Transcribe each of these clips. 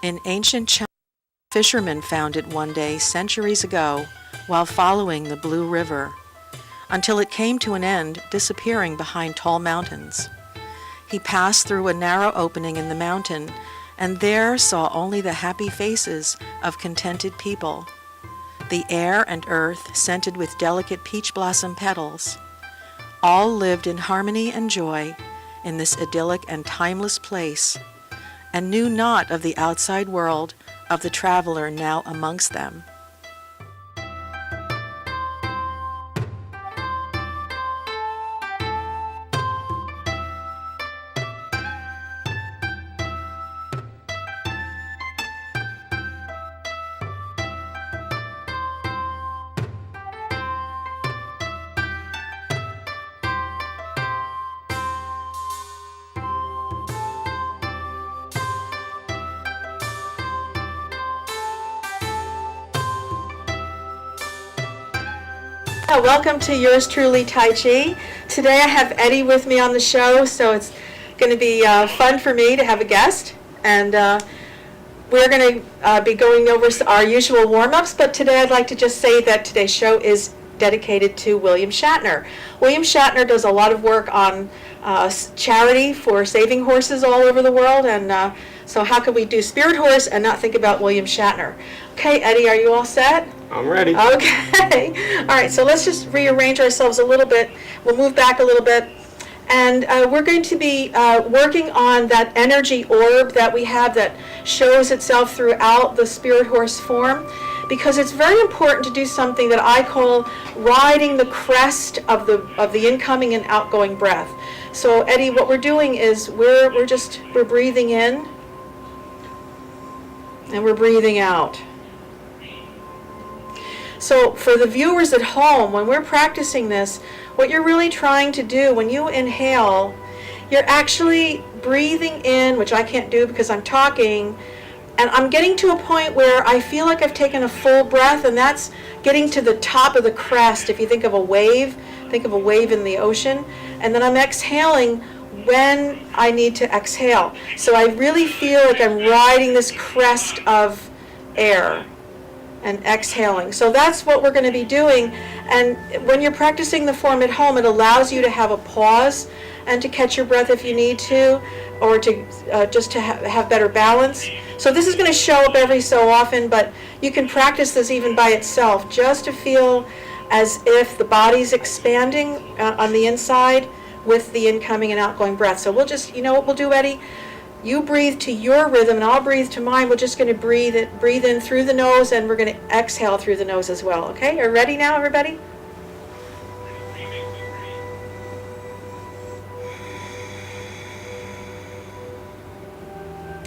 In ancient China, fishermen found it one day centuries ago while following the Blue River, until it came to an end, disappearing behind tall mountains. He passed through a narrow opening in the mountain, and there saw only the happy faces of contented people, the air and earth scented with delicate peach blossom petals. All lived in harmony and joy in this idyllic and timeless place, and knew not of the outside world of the traveler now amongst them. Welcome to yours truly, Tai Chi. Today I have Eddie with me on the show, so it's going to be fun for me to have a guest. And we're going to be going over our usual warm-ups, but today I'd like to just say that today's show is dedicated to William Shatner. William Shatner does a lot of work on charity for saving horses all over the world, and so how can we do Spirit Horse and not think about William Shatner? Okay, Eddie, are you all set? I'm ready. Okay. All right, so let's just rearrange ourselves a little bit. We'll move back a little bit. And we're going to be working on that energy orb that we have that shows itself throughout the Spirit Horse form, because it's very important to do something that I call riding the crest of the incoming and outgoing breath. So Eddie, what we're doing is we're breathing in and we're breathing out. So for the viewers at home, when we're practicing this, what you're really trying to do when you inhale, you're actually breathing in, which I can't do because I'm talking, and I'm getting to a point where I feel like I've taken a full breath, and that's getting to the top of the crest. If you think of a wave in the ocean, and then I'm exhaling when I need to exhale. So I really feel like I'm riding this crest of air and exhaling. So that's what we're going to be doing. And when you're practicing the form at home, it allows you to have a pause and to catch your breath if you need to, or to just to have better balance. So this is going to show up every so often, but you can practice this even by itself, just to feel as if the body's expanding on the inside with the incoming and outgoing breath. So we'll just, you know what we'll do, Eddie? You breathe to your rhythm and I'll breathe to mine. We're just going to breathe in through the nose, and we're going to exhale through the nose as well. Okay, are you ready now, everybody?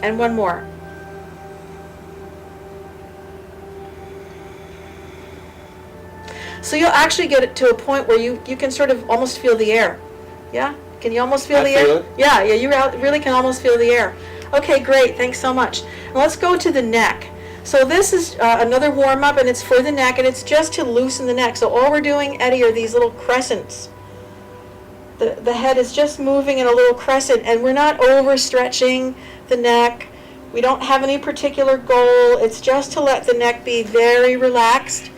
And one more. So you'll actually get it to a point where you can sort of almost feel the air. Yeah? Can you almost feel the air? Feel it. Yeah, you really can almost feel the air. Okay, great. Thanks so much. Now let's go to the neck. So this is another warm-up, and it's for the neck, and it's just to loosen the neck. So all we're doing, Eddie, are these little crescents. The head is just moving in a little crescent, and we're not overstretching the neck. We don't have any particular goal. It's just to let the neck be very relaxed.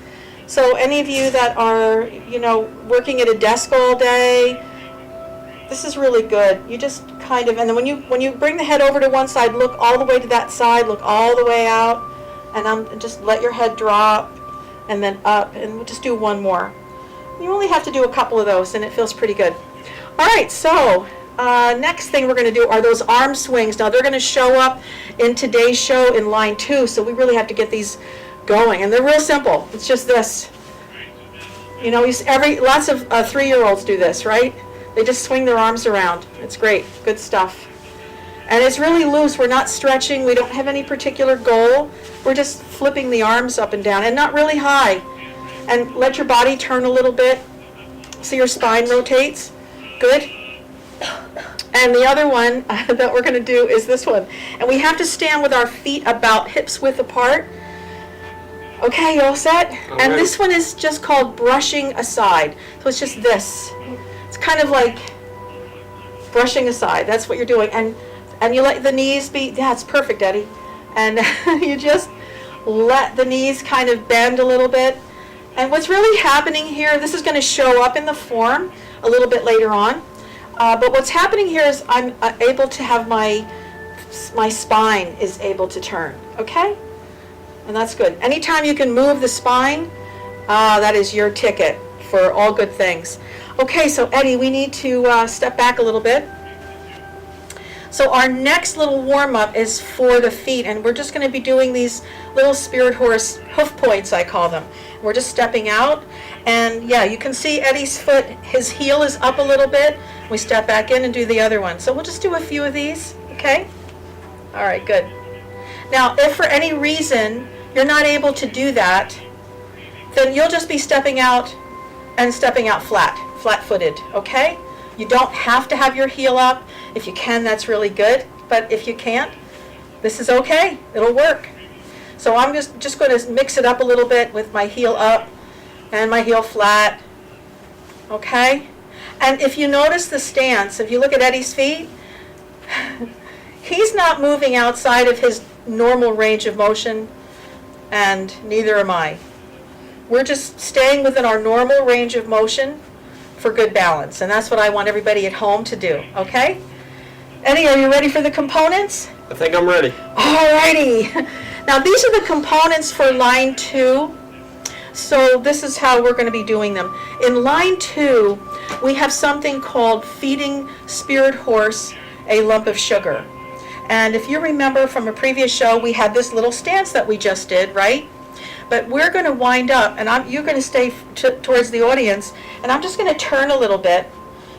So any of you that are, working at a desk all day, this is really good. You just kind of, and then when you bring the head over to one side, look all the way to that side, look all the way out, and just let your head drop, and then up, and we'll just do one more. You only have to do a couple of those, and it feels pretty good. All right, so next thing we're going to do are those arm swings. Now they're going to show up in today's show in line 2, so we really have to get these going, and they're real simple. It's just this. Lots of 3-year-olds do this, right? They just swing their arms around. It's great. Good stuff. And it's really loose. We're not stretching. We don't have any particular goal. We're just flipping the arms up and down, and not really high. And let your body turn a little bit so your spine rotates. Good. And the other one that we're going to do is this one. And we have to stand with our feet about hips width apart. Okay, you all set? And this one is just called brushing aside. So it's just this. It's kind of like brushing aside. That's what you're doing. And you let the knees be, yeah, it's perfect, Eddie. And you just let the knees kind of bend a little bit. And what's really happening here, this is going to show up in the form a little bit later on. But what's happening here is I'm able to have my spine is able to turn, okay? And that's good. Anytime you can move the spine, that is your ticket for all good things. Okay, so Eddie, we need to step back a little bit. So our next little warm-up is for the feet, and we're just going to be doing these little spirit horse hoof points, I call them. We're just stepping out, and yeah, you can see Eddie's foot, his heel is up a little bit. We step back in and do the other one. So we'll just do a few of these, okay? All right, good. Now, if for any reason you're not able to do that, then you'll just be stepping out and stepping out flat-footed, okay? You don't have to have your heel up. If you can, that's really good. But if you can't, this is okay. It'll work. So I'm just going to mix it up a little bit with my heel up and my heel flat, okay? And if you notice the stance, if you look at Eddie's feet, he's not moving outside of his normal range of motion, and neither am I. We're just staying within our normal range of motion for good balance, and that's what I want everybody at home to do, okay? Eddie, are you ready for the components? I think I'm ready. Alrighty. Now these are the components for line 2. So this is how we're going to be doing them. In line 2, we have something called feeding spirit horse a lump of sugar. And if you remember from a previous show, we had this little stance that we just did, right? But we're going to wind up, and you're going to stay towards the audience, and I'm just going to turn a little bit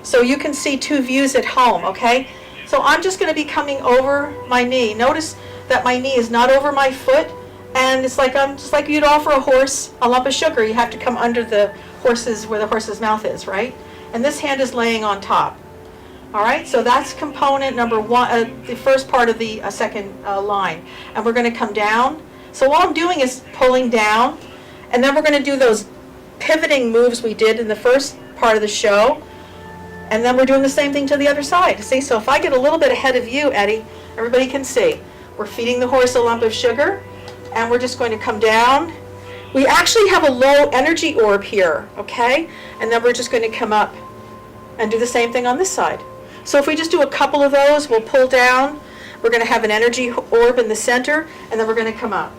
so you can see two views at home, okay? So I'm just going to be coming over my knee. Notice that my knee is not over my foot, and it's like just like you'd offer a horse a lump of sugar. You have to come under the horse's, where the horse's mouth is, right? And this hand is laying on top. All right, so that's component number 1, the first part of the second line. And we're going to come down. So what I'm doing is pulling down, and then we're going to do those pivoting moves we did in the first part of the show, and then we're doing the same thing to the other side. See, so if I get a little bit ahead of you, Eddie, everybody can see. We're feeding the horse a lump of sugar, and we're just going to come down. We actually have a low energy orb here, okay? And then we're just going to come up and do the same thing on this side. So if we just do a couple of those, we'll pull down. We're going to have an energy orb in the center, and then we're going to come up.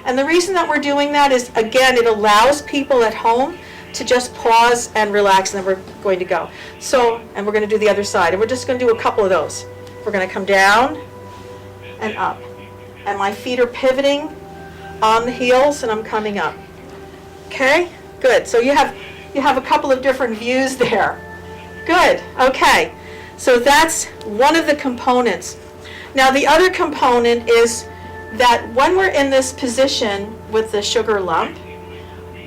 And the reason that we're doing that is, again, it allows people at home to just pause and relax, and then we're going to go. So, and we're going to do the other side. And we're just going to do a couple of those. We're going to come down and up. And my feet are pivoting on the heels, and I'm coming up. Okay? Good. So you have a couple of different views there. Good. Okay. So that's one of the components. Now the other component is that when we're in this position with the sugar lump,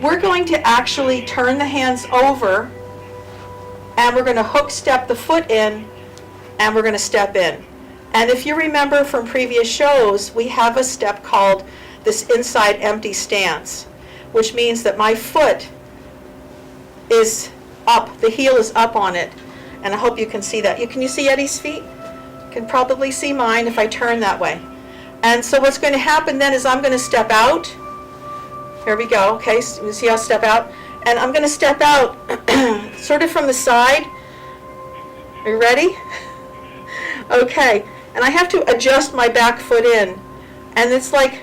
we're going to actually turn the hands over, and we're going to hook step the foot in, and we're going to step in. And if you remember from previous shows, we have a step called this inside empty stance, which means that my foot is up, the heel is up on it, and I hope you can see that. Can you see Eddie's feet? You can probably see mine if I turn that way. And so what's going to happen then is I'm going to step out. Here we go. Okay, so you see how I step out? And I'm going to step out sort of from the side. Are you ready? Okay. And I have to adjust my back foot in. And it's like,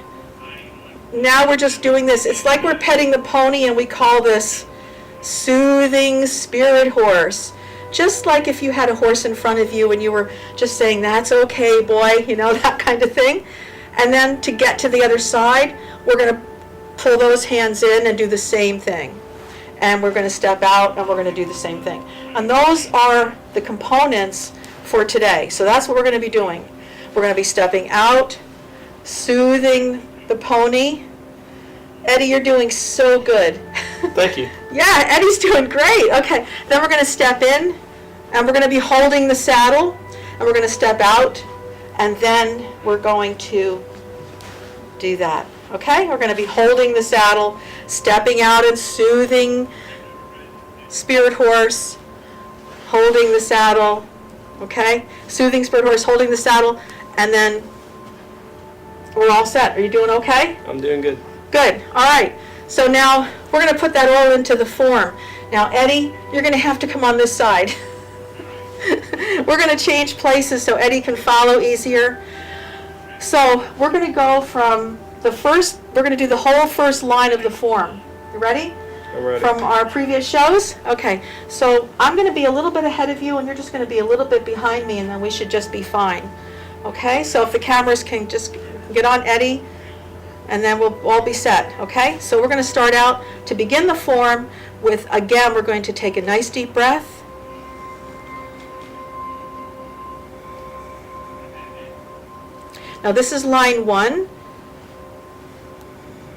now we're just doing this. It's like we're petting the pony, and we call this soothing spirit horse. Just like if you had a horse in front of you and you were just saying, that's okay, boy, that kind of thing. And then to get to the other side, we're going to pull those hands in and do the same thing. And we're going to step out, and we're going to do the same thing. And those are the components for today. So that's what we're going to be doing. We're going to be stepping out, soothing the pony. Eddie, you're doing so good. Thank you. Yeah, Eddie's doing great. Okay, then we're going to step in, and we're going to be holding the saddle, and we're going to step out, and then we're going to do that. Okay, we're going to be holding the saddle, stepping out and soothing spirit horse, holding the saddle, okay? Soothing spirit horse, holding the saddle, and then We're all set. Are you doing okay? I'm doing good. Good. All right. So now we're going to put that all into the form. Now, Eddie, you're going to have to come on this side. We're going to change places so Eddie can follow easier. So we're going to go from the first, we're going to do the whole first line of the form. You ready? I'm ready. From our previous shows? Okay. So I'm going to be a little bit ahead of you, and you're just going to be a little bit behind me, and then we should just be fine. Okay? So if the cameras can just get on Eddie, and then we'll all be set. Okay? So we're going to start out to begin the form with, again, we're going to take a nice deep breath. Now this is line 1,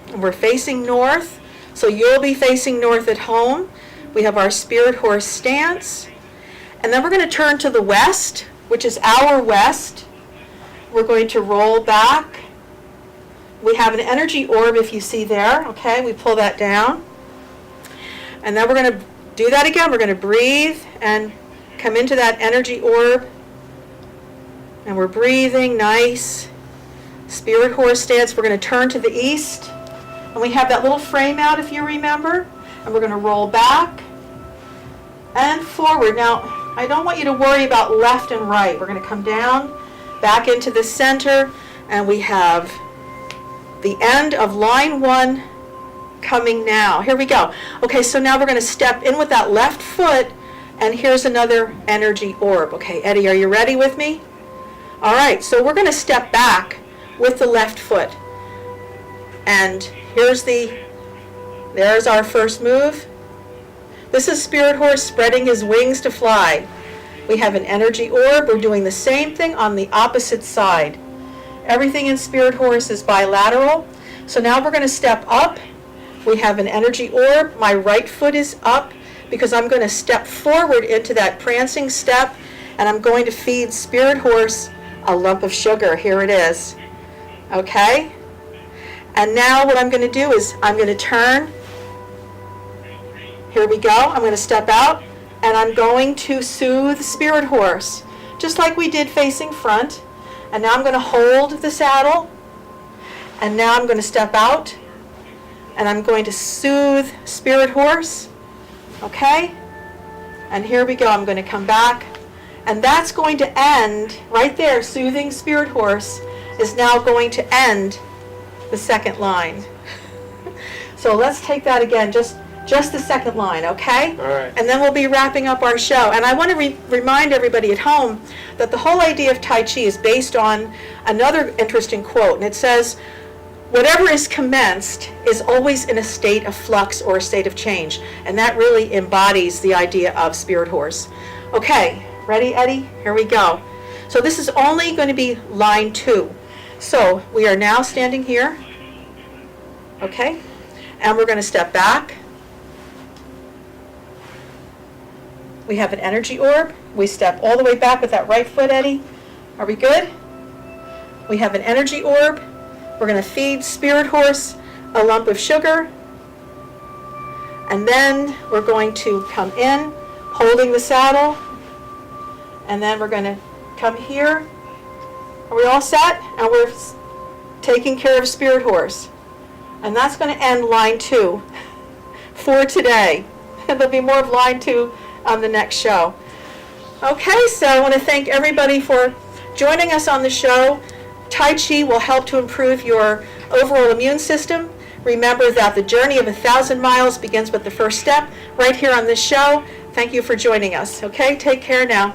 and we're facing north, so you'll be facing north at home. We have our spirit horse stance, and then we're going to turn to the west, which is our west. We're going to roll back. We have an energy orb, if you see there, okay? We pull that down, and then we're going to do that again. We're going to breathe and come into that energy orb, and we're breathing nice. Spirit horse stance. We're going to turn to the east, and we have that little frame out, if you remember, and we're going to roll back and forward. Now, I don't want you to worry about left and right. We're going to come down, back into the center, and we have the end of line 1 coming now. Here we go. Okay, so now we're going to step in with that left foot, and here's another energy orb. Okay, Eddie, are you ready with me? All right, so we're going to step back with the left foot. And there's our first move. This is Spirit Horse spreading his wings to fly. We have an energy orb. We're doing the same thing on the opposite side. Everything in Spirit Horse is bilateral. So now we're going to step up. We have an energy orb. My right foot is up because I'm going to step forward into that prancing step, and I'm going to feed Spirit Horse a lump of sugar. Here it is. Okay? And now what I'm going to do is I'm going to turn. Here we go. I'm going to step out, and I'm going to soothe Spirit Horse, just like we did facing front. And now I'm going to hold the saddle, and now I'm going to step out, and I'm going to soothe Spirit Horse. Okay? And here we go. I'm going to come back, and that's going to end right there. Soothing Spirit Horse is now going to end the second line. So let's take that again, just the second line, okay? All right. And then we'll be wrapping up our show. And I want to remind everybody at home that the whole idea of Tai Chi is based on another interesting quote, and it says, whatever is commenced is always in a state of flux or a state of change. And that really embodies the idea of Spirit Horse. Okay, ready, Eddie? Here we go. So this is only going to be line 2. So we are now standing here, okay? And we're going to step back. We have an energy orb. We step all the way back with that right foot, Eddie. Are we good? We have an energy orb. We're going to feed Spirit Horse a lump of sugar. And then we're going to come in, holding the saddle. And then we're going to come here. Are we all set? And we're taking care of Spirit Horse. And that's going to end line 2 for today. There'll be more of line 2 on the next show. Okay, so I want to thank everybody for joining us on the show. Tai Chi will help to improve your overall immune system. Remember that the journey of 1,000 miles begins with the first step right here on this show. Thank you for joining us. Okay, take care now.